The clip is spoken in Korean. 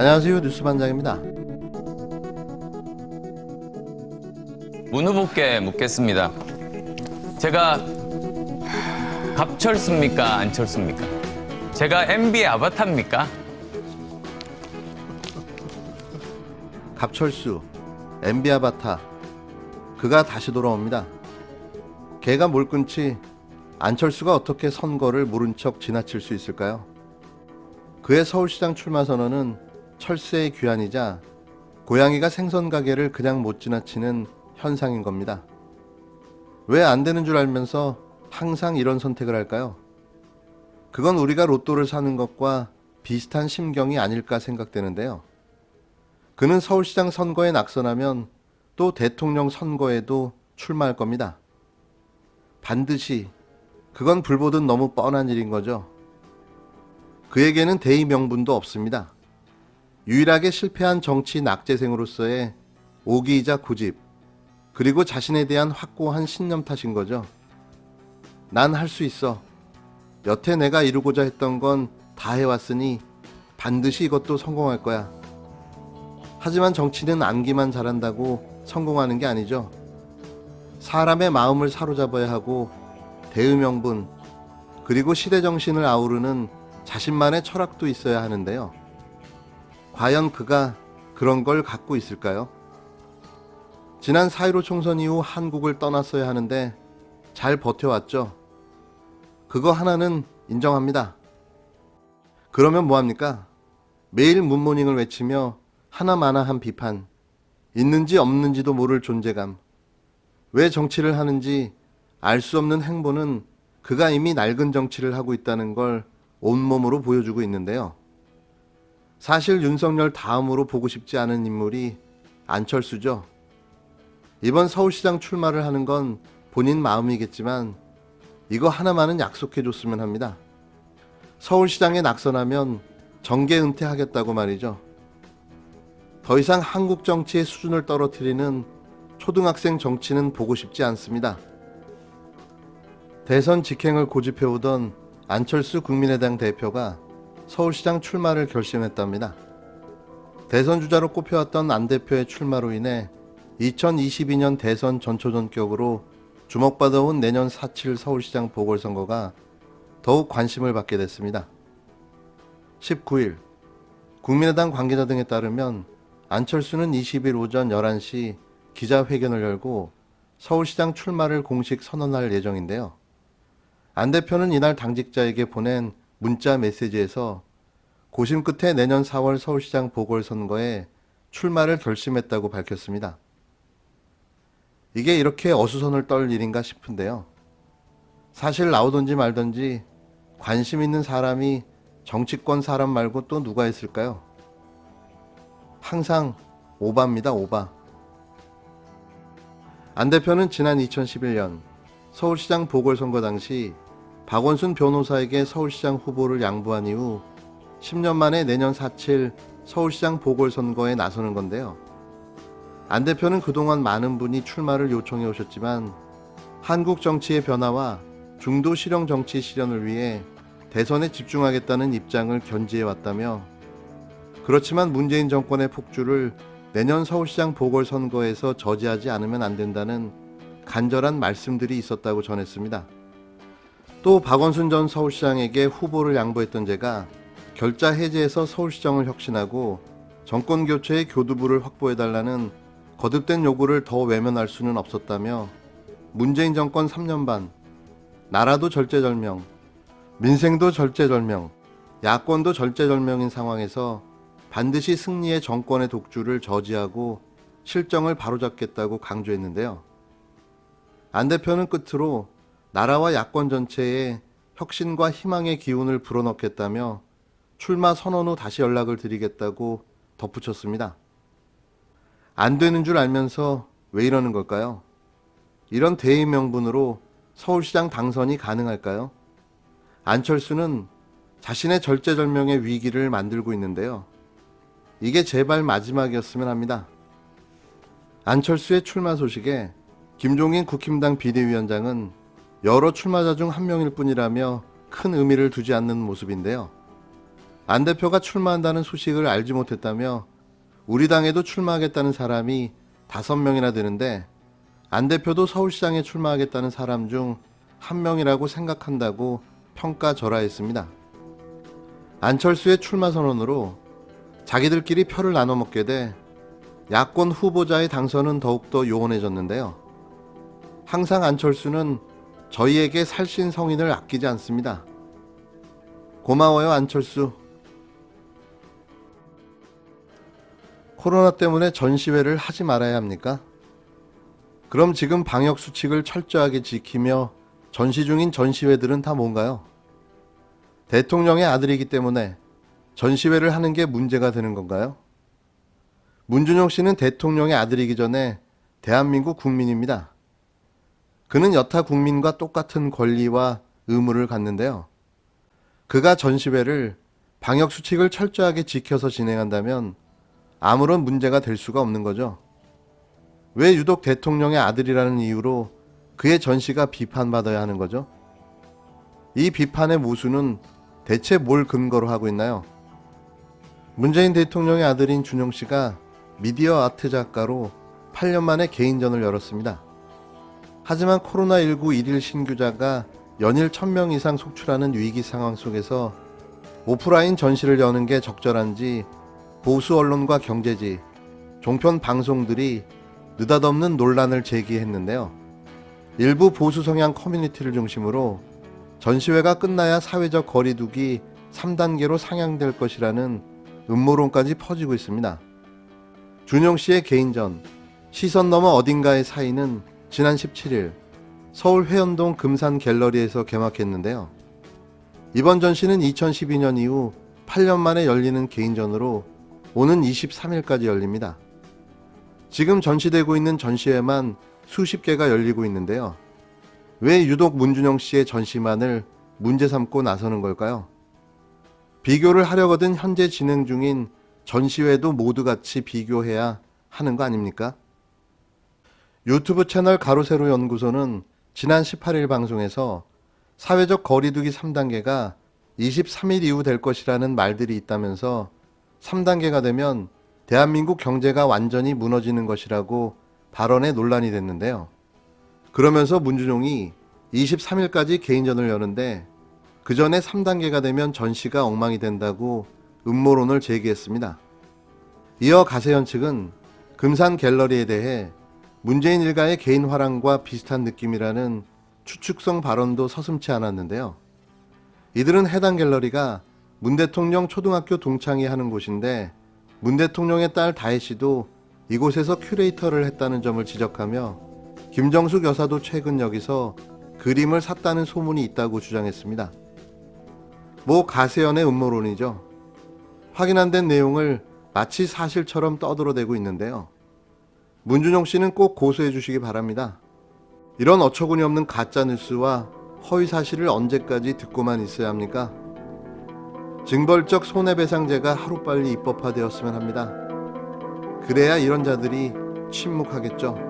안녕하세요, 뉴스반장입니다. 문 후보께 묻겠습니다. 제가 갑철수입니까? 안철수입니까? 제가 MB의 아바타입니까? 갑철수, MB 아바타, 그가 다시 돌아옵니다. 개가 뭘 끊지 안철수가 어떻게 선거를 모른 척 지나칠 수 있을까요? 그의 서울시장 출마 선언은 철새의 귀환이자 고양이가 생선 가게를 그냥 못 지나치는 현상인 겁니다. 왜 안 되는 줄 알면서 항상 이런 선택을 할까요? 그건 우리가 로또를 사는 것과 비슷한 심경이 아닐까 생각되는데요. 그는 서울시장 선거에 낙선하면 또 대통령 선거에도 출마할 겁니다. 반드시. 그건 불보듯 너무 뻔한 일인 거죠. 그에게는 대의 명분도 없습니다. 유일하게 실패한 정치 낙제생으로서의 오기이자 고집, 그리고 자신에 대한 확고한 신념 탓인 거죠. 난 할 수 있어. 여태 내가 이루고자 했던 건 다 해왔으니 반드시 이것도 성공할 거야. 하지만 정치는 암기만 잘한다고 성공하는 게 아니죠. 사람의 마음을 사로잡아야 하고 대의 명분, 그리고 시대 정신을 아우르는 자신만의 철학도 있어야 하는데요. 과연 그가 그런 걸 갖고 있을까요? 지난 4.15 총선 이후 한국을 떠났어야 하는데 잘 버텨왔죠. 그거 하나는 인정합니다. 그러면 뭐합니까? 매일 문모닝을 외치며 하나마나한 비판, 있는지 없는지도 모를 존재감, 왜 정치를 하는지 알 수 없는 행보는 그가 이미 낡은 정치를 하고 있다는 걸 온몸으로 보여주고 있는데요. 사실 윤석열 다음으로 보고 싶지 않은 인물이 안철수죠. 이번 서울시장 출마를 하는 건 본인 마음이겠지만 이거 하나만은 약속해줬으면 합니다. 서울시장에 낙선하면 정계 은퇴하겠다고 말이죠. 더 이상 한국 정치의 수준을 떨어뜨리는 초등학생 정치는 보고 싶지 않습니다. 대선 직행을 고집해오던 안철수 국민의당 대표가 서울시장 출마를 결심했답니다. 대선 주자로 꼽혀왔던 안 대표의 출마로 인해 2022년 대선 전초전격으로 주목받아온 내년 4.7 서울시장 보궐선거가 더욱 관심을 받게 됐습니다. 19일 국민의당 관계자 등에 따르면 안철수는 20일 오전 11시 기자회견을 열고 서울시장 출마를 공식 선언할 예정인데요. 안 대표는 이날 당직자에게 보낸 문자 메시지에서 고심 끝에 내년 4월 서울시장 보궐선거에 출마를 결심했다고 밝혔습니다. 이게 이렇게 어수선을 떨 일인가 싶은데요. 사실 나오든지 말든지 관심 있는 사람이 정치권 사람 말고 또 누가 있을까요? 항상 오바입니다, 오바. 안 대표는 지난 2011년 서울시장 보궐선거 당시 박원순 변호사에게 서울시장 후보를 양보한 이후 10년 만에 내년 4.7 서울시장 보궐선거에 나서는 건데요. 안 대표는 그동안 많은 분이 출마를 요청해 오셨지만 한국 정치의 변화와 중도 실용 정치 실현을 위해 대선에 집중하겠다는 입장을 견지해 왔다며, 그렇지만 문재인 정권의 폭주를 내년 서울시장 보궐선거에서 저지하지 않으면 안 된다는 간절한 말씀들이 있었다고 전했습니다. 또 박원순 전 서울시장에게 후보를 양보했던 제가 결자 해제해서 서울시정을 혁신하고 정권 교체의 교두부를 확보해달라는 거듭된 요구를 더 외면할 수는 없었다며, 문재인 정권 3년 반, 나라도 절제절명, 민생도 절제절명, 야권도 절제절명인 상황에서 반드시 승리의 정권의 독주를 저지하고 실정을 바로잡겠다고 강조했는데요. 안 대표는 끝으로 나라와 야권 전체에 혁신과 희망의 기운을 불어넣겠다며 출마 선언 후 다시 연락을 드리겠다고 덧붙였습니다. 안 되는 줄 알면서 왜 이러는 걸까요? 이런 대의 명분으로 서울시장 당선이 가능할까요? 안철수는 자신의 절제절명의 위기를 만들고 있는데요. 이게 제발 마지막이었으면 합니다. 안철수의 출마 소식에 김종인 국힘당 비대위원장은 여러 출마자 중 한 명일 뿐이라며 큰 의미를 두지 않는 모습인데요. 안 대표가 출마한다는 소식을 알지 못했다며 우리 당에도 출마하겠다는 사람이 5명이나 되는데 안 대표도 서울시장에 출마하겠다는 사람 중 1명이라고 생각한다고 평가절하했습니다. 안철수의 출마 선언으로 자기들끼리 표를 나눠 먹게 돼 야권 후보자의 당선은 더욱더 요원해졌는데요. 항상 안철수는 저희에게 살신성인을 아끼지 않습니다. 고마워요, 안철수. 코로나 때문에 전시회를 하지 말아야 합니까? 그럼 지금 방역수칙을 철저하게 지키며 전시 중인 전시회들은 다 뭔가요? 대통령의 아들이기 때문에 전시회를 하는 게 문제가 되는 건가요? 문준용 씨는 대통령의 아들이기 전에 대한민국 국민입니다. 그는 여타 국민과 똑같은 권리와 의무를 갖는데요. 그가 전시회를 방역수칙을 철저하게 지켜서 진행한다면 아무런 문제가 될 수가 없는 거죠. 왜 유독 대통령의 아들이라는 이유로 그의 전시가 비판받아야 하는 거죠? 이 비판의 모순은 대체 뭘 근거로 하고 있나요? 문재인 대통령의 아들인 준용 씨가 미디어 아트 작가로 8년 만에 개인전을 열었습니다. 하지만 코로나19 일일 신규자가 연일 1000명 이상 속출하는 위기 상황 속에서 오프라인 전시를 여는 게 적절한지 보수 언론과 경제지, 종편 방송들이 느닷없는 논란을 제기했는데요. 일부 보수 성향 커뮤니티를 중심으로 전시회가 끝나야 사회적 거리두기 3단계로 상향될 것이라는 음모론까지 퍼지고 있습니다. 준용 씨의 개인전 시선 너머 어딘가의 사이는 지난 17일 서울 회원동 금산 갤러리에서 개막했는데요. 이번 전시는 2012년 이후 8년 만에 열리는 개인전으로 오는 23일까지 열립니다. 지금 전시되고 있는 전시회만 수십 개가 열리고 있는데요. 왜 유독 문준용 씨의 전시만을 문제 삼고 나서는 걸까요? 비교를 하려거든 현재 진행 중인 전시회도 모두 같이 비교해야 하는 거 아닙니까? 유튜브 채널 가로세로 연구소는 지난 18일 방송에서 사회적 거리두기 3단계가 23일 이후 될 것이라는 말들이 있다면서 3단계가 되면 대한민국 경제가 완전히 무너지는 것이라고 발언에 논란이 됐는데요. 그러면서 문준용이 23일까지 개인전을 여는데 그 전에 3단계가 되면 전시가 엉망이 된다고 음모론을 제기했습니다. 이어 가세현 측은 금산 갤러리에 대해 문재인 일가의 개인 화랑과 비슷한 느낌이라는 추측성 발언도 서슴지 않았는데요. 이들은 해당 갤러리가 문 대통령 초등학교 동창이 하는 곳인데 문 대통령의 딸 다혜 씨도 이곳에서 큐레이터를 했다는 점을 지적하며 김정숙 여사도 최근 여기서 그림을 샀다는 소문이 있다고 주장했습니다. 뭐 가세연의 음모론이죠. 확인 안 된 내용을 마치 사실처럼 떠들어대고 있는데요. 문준용 씨는 꼭 고소해 주시기 바랍니다. 이런 어처구니 없는 가짜 뉴스와 허위 사실을 언제까지 듣고만 있어야 합니까? 징벌적 손해배상제가 하루빨리 입법화되었으면 합니다. 그래야 이런 자들이 침묵하겠죠.